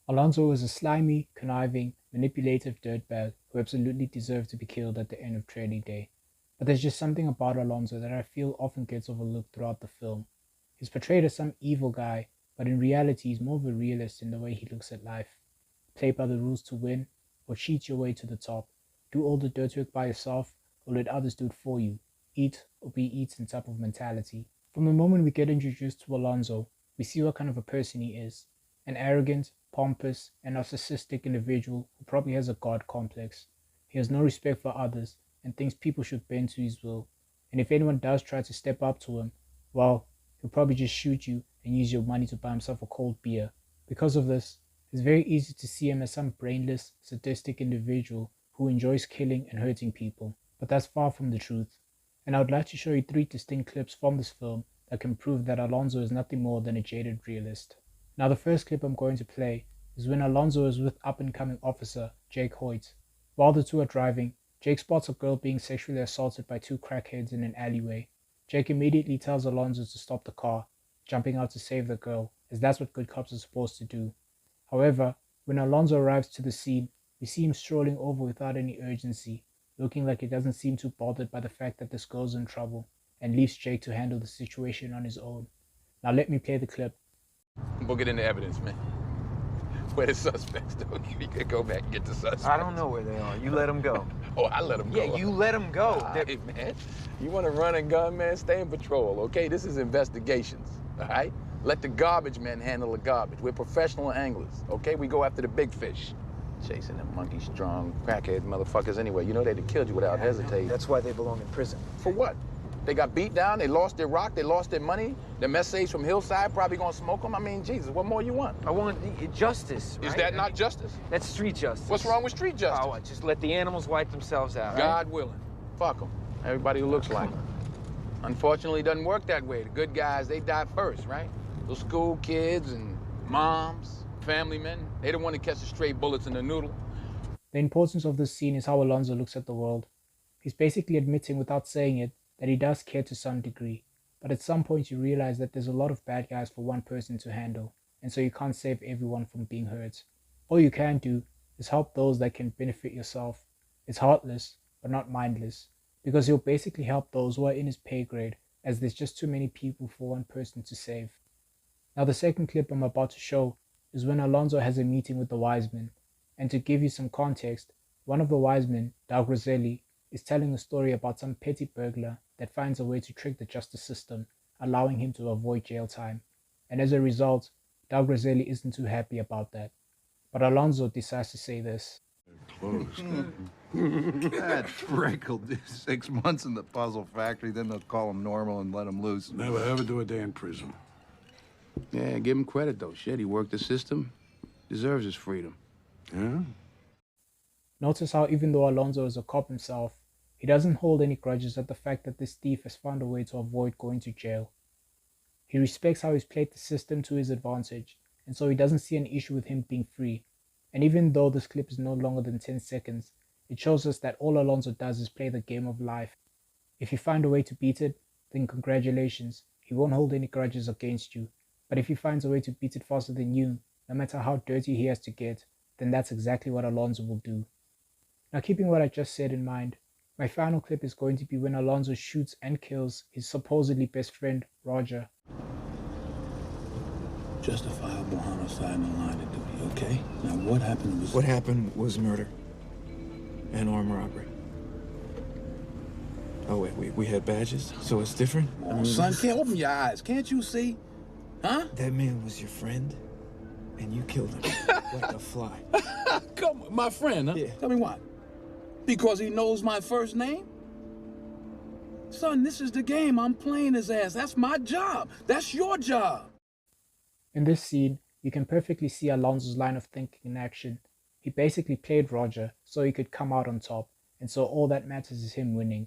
Alonzo is a slimy, conniving, manipulative dirtbag who absolutely deserves to be killed at the end of training day. But there's just something about Alonzo that I feel often gets overlooked throughout the film. He's portrayed as some evil guy, but in reality he's more of a realist in the way he looks at life. Play by the rules to win, or cheat your way to the top. Do all the dirty work by yourself, or let others do it for you. Eat or be eaten type of mentality. From the moment we get introduced to Alonzo, we see what kind of a person he is. An arrogant, pompous, and narcissistic individual who probably has a god complex. He has no respect for others and thinks people should bend to his will. And if anyone does try to step up to him, well, he'll probably just shoot you and use your money to buy himself a cold beer. Because of this, it's very easy to see him as some brainless, sadistic individual who enjoys killing and hurting people. But that's far from the truth. And I would like to show you three distinct clips from this film that can prove that Alonzo is nothing more than a jaded realist. Now the first clip I'm going to play is when Alonzo is with up-and-coming officer Jake Hoyt. While the two are driving, Jake spots a girl being sexually assaulted by two crackheads in an alleyway. Jake immediately tells Alonzo to stop the car, jumping out to save the girl, as that's what good cops are supposed to do. However, when Alonzo arrives to the scene, we see him strolling over without any urgency, looking like he doesn't seem too bothered by the fact that this girl's in trouble, and leaves Jake to handle the situation on his own. Now let me play the clip. We'll get into evidence, man. Where the suspects, though? You could go back and get the suspects. I don't know where they are. You let them go. Oh, I let them go. Yeah, you let them go. Hey, man. You want to run and gun, man? Stay in patrol, okay? This is investigations, all right? Let the garbage men handle the garbage. We're professional anglers, okay? We go after the big fish. Chasing them monkey-strong, crackhead motherfuckers anyway. You know they'd have killed you without hesitating. That's why they belong in prison. For what? They got beat down, they lost their rock, they lost their money. Their messages from Hillside probably gonna smoke them. I mean, Jesus, what more you want? I want justice, right? Is that not justice? That's street justice. What's wrong with street justice? Oh, just let the animals wipe themselves out, God willing. Fuck them. Everybody who looks like them. Unfortunately, it doesn't work that way. The good guys, they die first, right? Those school kids and moms, family men, they don't want to catch the stray bullets in the noodle. The importance of this scene is how Alonzo looks at the world. He's basically admitting without saying it that he does care to some degree, but at some point you realize that there's a lot of bad guys for one person to handle, and so you can't save everyone from being hurt. All you can do is help those that can benefit yourself. It's heartless, but not mindless, because he'll basically help those who are in his pay grade, as there's just too many people for one person to save. Now the second clip I'm about to show is when Alonzo has a meeting with the wise men, and to give you some context, one of the wise men, Doug Roselli, is telling a story about some petty burglar that finds a way to trick the justice system, allowing him to avoid jail time. And as a result, Doug Roselli isn't too happy about that. But Alonzo decides to say this. Closed. That Freckle did 6 months in the puzzle factory, then they'll call him normal and let him loose. Never ever do a day in prison. Yeah, give him credit, though. Shit, he worked the system. Deserves his freedom. Yeah? Notice how even though Alonzo is a cop himself, he doesn't hold any grudges at the fact that this thief has found a way to avoid going to jail. He respects how he's played the system to his advantage, and so he doesn't see an issue with him being free. And even though this clip is no longer than 10 seconds, it shows us that all Alonzo does is play the game of life. If you find a way to beat it, then congratulations, he won't hold any grudges against you. But if he finds a way to beat it faster than you, no matter how dirty he has to get, then that's exactly what Alonzo will do. Now keeping what I just said in mind, my final clip is going to be when Alonzo shoots and kills his supposedly best friend, Roger. Justifiable homicide in the line of duty, okay? Now what happened was... What happened was murder and armed robbery. Oh wait, we had badges, so it's different? Oh, son, can't open your eyes. Can't you see? Huh? That man was your friend, and you killed him like a fly. Come on, my friend, huh? Yeah. Tell me what? Because he knows my first name? Son, this is the game. I'm playing his ass. That's my job. That's your job. In this scene, you can perfectly see Alonzo's line of thinking in action. He basically played Roger so he could come out on top, and so all that matters is him winning.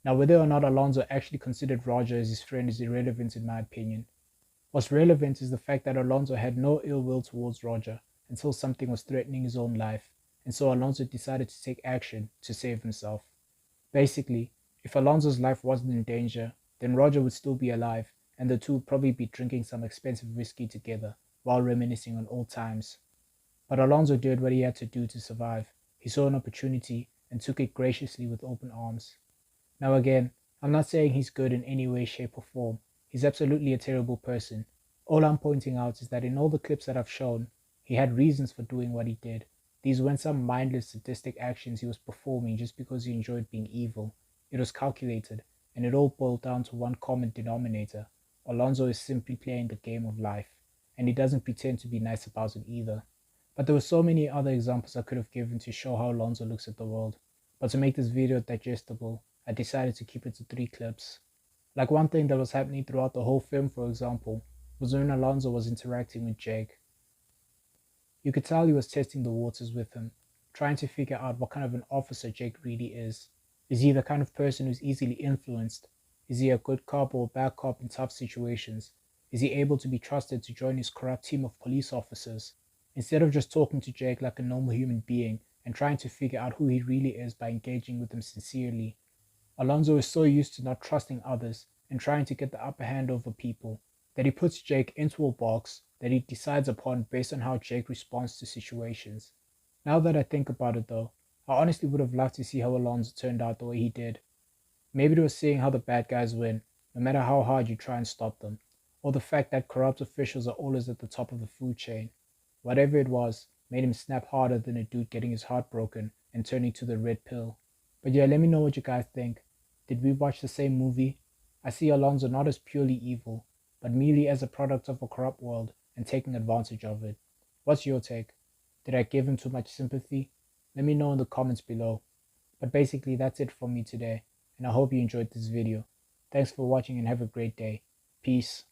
Now whether or not Alonzo actually considered Roger as his friend is irrelevant in my opinion. What's relevant is the fact that Alonzo had no ill will towards Roger until something was threatening his own life, and so Alonzo decided to take action to save himself. Basically, if Alonzo's life wasn't in danger, then Roger would still be alive, and the two would probably be drinking some expensive whiskey together while reminiscing on old times. But Alonzo did what he had to do to survive. He saw an opportunity and took it graciously with open arms. Now again, I'm not saying he's good in any way, shape or form. He's absolutely a terrible person. All I'm pointing out is that in all the clips that I've shown, he had reasons for doing what he did. These weren't some mindless sadistic actions he was performing just because he enjoyed being evil. It was calculated, and it all boiled down to one common denominator. Alonzo is simply playing the game of life, and he doesn't pretend to be nice about it either. But there were so many other examples I could have given to show how Alonzo looks at the world. But to make this video digestible, I decided to keep it to 3 clips. Like one thing that was happening throughout the whole film, for example, was when Alonzo was interacting with Jake. You could tell he was testing the waters with him, trying to figure out what kind of an officer Jake really is. Is he the kind of person who's easily influenced? Is he a good cop or a bad cop in tough situations? Is he able to be trusted to join his corrupt team of police officers? Instead of just talking to Jake like a normal human being and trying to figure out who he really is by engaging with him sincerely, Alonzo is so used to not trusting others and trying to get the upper hand over people that he puts Jake into a box that he decides upon based on how Jake responds to situations. Now that I think about it though, I honestly would have loved to see how Alonzo turned out the way he did. Maybe it was seeing how the bad guys win, no matter how hard you try and stop them, or the fact that corrupt officials are always at the top of the food chain. Whatever it was, made him snap harder than a dude getting his heart broken and turning to the red pill. But yeah, let me know what you guys think. Did we watch the same movie? I see Alonzo not as purely evil, but merely as a product of a corrupt world and taking advantage of it. What's your take? Did I give him too much sympathy? Let me know in the comments below. But basically that's it from me today, and I hope you enjoyed this video. Thanks for watching and have a great day. Peace.